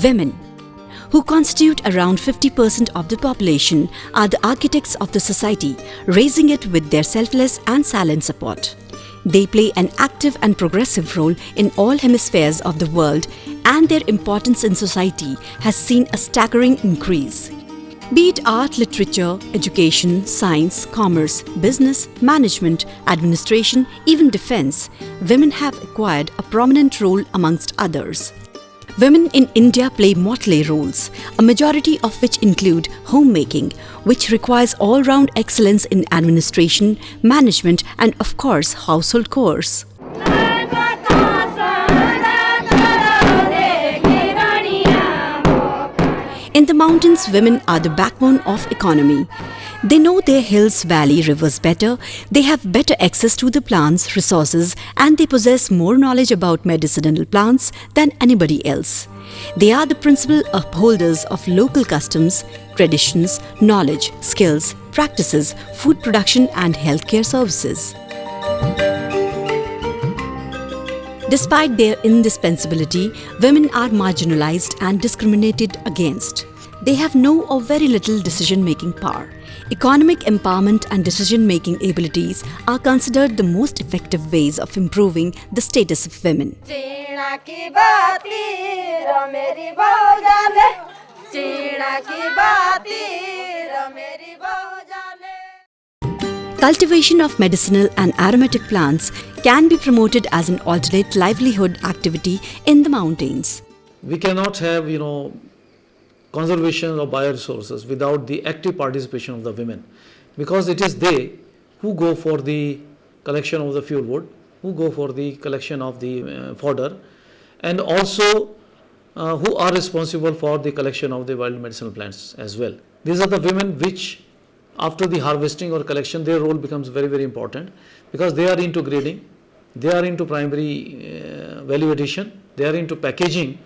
Women, who constitute around 50% of the population, are the architects of the society, raising it with their selfless and silent support. They play an active and progressive role in all hemispheres of the world, and their importance in society has seen a staggering increase. Be it art, literature, education, science, commerce, business, management, administration, even defense, women have acquired a prominent role amongst others. Women in India play motley roles, a majority of which include homemaking, which requires all-round excellence in administration, management, and of course, household chores. In the mountains, women are the backbone of economy. They know their hills, valley, rivers better, they have better access to the plants, resources, and they possess more knowledge about medicinal plants than anybody else. They are the principal upholders of local customs, traditions, knowledge, skills, practices, food production and healthcare services. Despite their indispensability, women are marginalized and discriminated against. They have no or very little decision-making power. Economic empowerment and decision-making abilities are considered the most effective ways of improving the status of women. Cultivation of medicinal and aromatic plants can be promoted as an alternate livelihood activity in the mountains. We cannot have, conservation of bioresources without the active participation of the women, because it is they who go for the collection of the fuel wood, who go for the collection of the fodder, and also who are responsible for the collection of the wild medicinal plants as well. These are the women which, after the harvesting or collection, their role becomes very, very important, because they are into grading, they are into primary value addition, they are into packaging,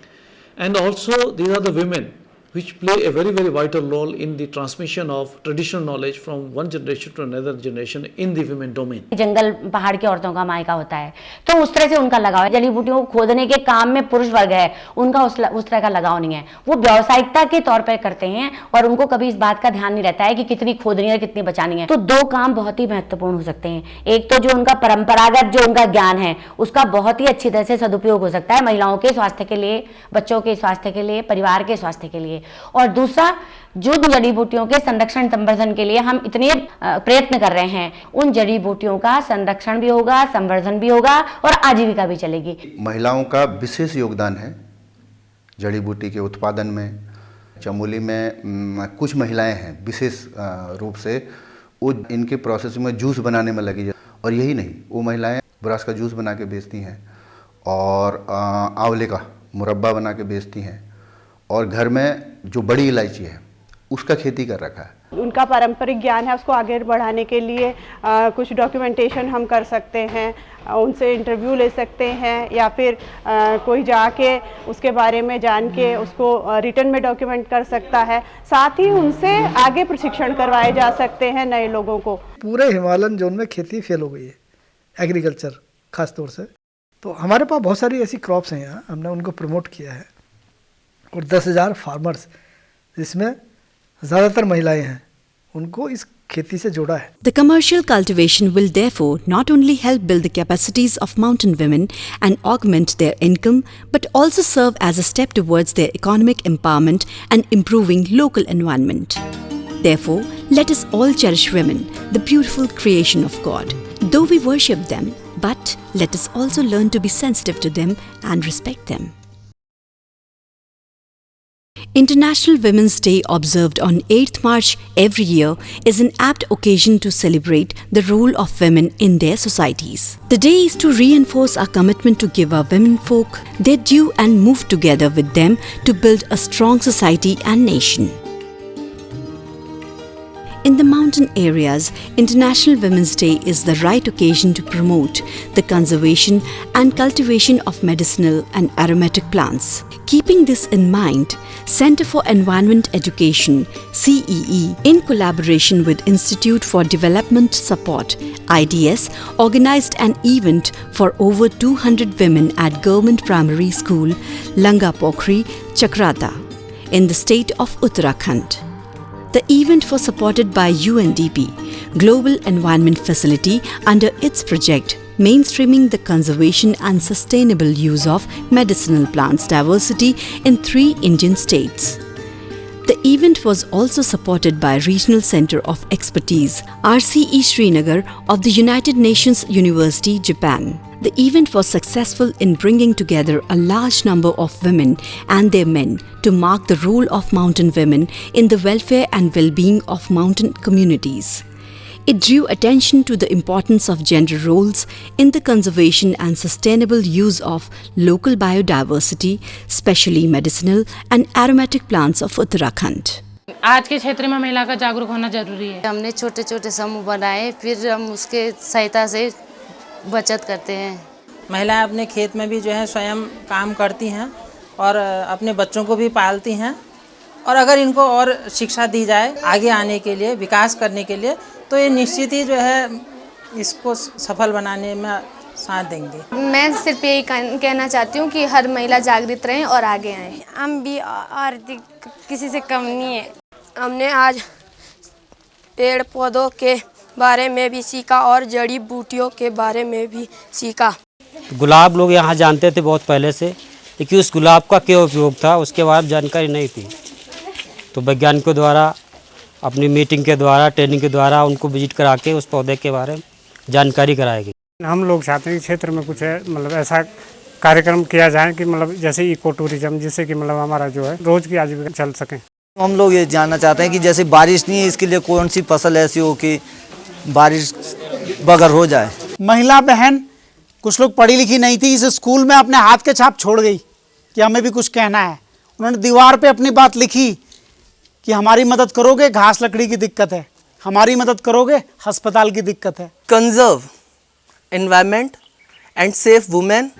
and also these are the women which play a very, very vital role in the transmission of traditional knowledge from one generation to another generation in the women domain. जंगल पहाड़ की औरतों का मायका होता है, तो उस तरह से उनका लगाव है। जड़ी बूटियों को खोदने के काम में पुरुष वर्ग है, उनका उस तरह का लगाव नहीं है। वो व्यावसायिकता के तौर पर करते हैं और उनको कभी इस बात का ध्यान नहीं रहता है कि कितनी खोदनी है, कितनी बचानी है। तो दो काम बहुत ही महत्वपूर्ण हो सकते हैं। एक तो जो उनका परंपरागत जो उनका ज्ञान है, उसका बहुत ही अच्छी तरह से सदुपयोग हो सकता है महिलाओं के स्वास्थ्य के लिए, बच्चों के स्वास्थ्य के लिए, परिवार के स्वास्थ्य के लिए। और दूसरा, जो जड़ी बूटियों के संरक्षण संवर्धन के लिए हम इतने प्रयत्न कर रहे हैं, उन जड़ी बूटियों का संरक्षण भी होगा, संवर्धन भी होगा और आजीविका भी चलेगी। महिलाओं का विशेष योगदान है जड़ी बूटी के उत्पादन में। चमोली में कुछ महिलाएं हैं विशेष रूप से, वो इनके प्रोसेस में जूस बनाने में लगी है। और यही नहीं, वो महिलाएं ब्रश का जूस बना के बेचती हैं और आंवले का मुरब्बा बना के बेचती हैं, और घर में जो बड़ी इलायची है उसका खेती कर रखा है। उनका पारंपरिक ज्ञान है, उसको आगे बढ़ाने के लिए कुछ डॉक्यूमेंटेशन हम कर सकते हैं, उनसे इंटरव्यू ले सकते हैं, या फिर कोई जाके उसके बारे में जान के उसको रिटर्न में डॉक्यूमेंट कर सकता है। साथ ही उनसे आगे प्रशिक्षण करवाए जा सकते हैं नए लोगों को। पूरे हिमालयन जोन में खेती फेल हो गई है, एग्रीकल्चर खास तौर से। तो हमारे पास बहुत सारी ऐसी क्रॉप्स हैं यहाँ, हमने उनको प्रमोट किया है, और 10,000 फार्मर्स जिसमें ज़्यादातर महिलाएं हैं, उनको इस खेती से जोड़ा है। The commercial cultivation will therefore not only help build the capacities of mountain women and augment their income, but also serve as a step towards their economic empowerment and improving local environment. Therefore, let us all cherish women, the beautiful creation of God. Though we worship them, but let us also learn to be sensitive to them and respect them. International Women's Day, observed on 8th March every year, is an apt occasion to celebrate the role of women in their societies. The day is to reinforce our commitment to give our women folk their due and move together with them to build a strong society and nation. In the mountain areas, International Women's Day is the right occasion to promote the conservation and cultivation of medicinal and aromatic plants. Keeping this in mind, Center for Environment Education (CEE), in collaboration with Institute for Development Support (IDS), organized an event for over 200 women at Government Primary School, Langa Pokhri, Chakrata, in the state of Uttarakhand. The event was supported by UNDP, Global Environment Facility, under its project Mainstreaming the Conservation and Sustainable Use of Medicinal Plants Diversity in 3 Indian states. The event was also supported by Regional Center of Expertise, RCE Srinagar of the United Nations University, Japan. The event was successful in bringing together a large number of women and their men to mark the role of mountain women in the welfare and well-being of mountain communities. It drew attention to the importance of gender roles in the conservation and sustainable use of local biodiversity, especially medicinal and aromatic plants of Uttarakhand. आज के क्षेत्र में महिला का जागरूक होना जरूरी है। हमने छोटे छोटे समूह बनाए, फिर हम उसके सहायता से बचत करते हैं। महिलाएं अपने खेत में भी जो है स्वयं काम करती हैं और अपने बच्चों को भी पालती हैं, और अगर इनको और शिक्षा दी जाए आगे आने के लिए, विकास करने के लिए, तो ये निश्चित ही जो है इसको सफल बनाने में साथ देंगे। मैं सिर्फ यही कहना चाहती हूँ कि हर महिला जागृत रहें और आगे आएं। हम भी आर्थिक किसी से कम नहीं है। हमने आज पेड़ पौधों के बारे में भी सीखा और जड़ी बूटियों के बारे में भी सीखा। गुलाब लोग यहाँ जानते थे बहुत पहले से, लेकिन उस गुलाब का क्या उपयोग था उसके बारे में जानकारी नहीं थी। तो वैज्ञानिकों द्वारा अपनी मीटिंग के द्वारा, ट्रेनिंग के द्वारा उनको विजिट करा के उस पौधे के बारे में जानकारी कराएगी। हम लोग चाहते हैं कि क्षेत्र में कुछ है मतलब ऐसा कार्यक्रम किया जाए कि मतलब जैसे इको टूरिज्म, जिससे कि मतलब हमारा जो है रोज की आजीविका चल सके। हम लोग ये जानना चाहते हैं कि जैसे बारिश नहीं है, इसके लिए कौन सी फसल ऐसी हो कि बारिश बगैर हो जाए। महिला बहन कुछ लोग पढ़ी लिखी नहीं थी, इस स्कूल में अपने हाथ के छाप छोड़ गई कि हमें भी कुछ कहना है। उन्होंने दीवार पे अपनी बात लिखी कि हमारी मदद करोगे, घास लकड़ी की दिक्कत है, हमारी मदद करोगे, अस्पताल की दिक्कत है। Conserve environment and safe women.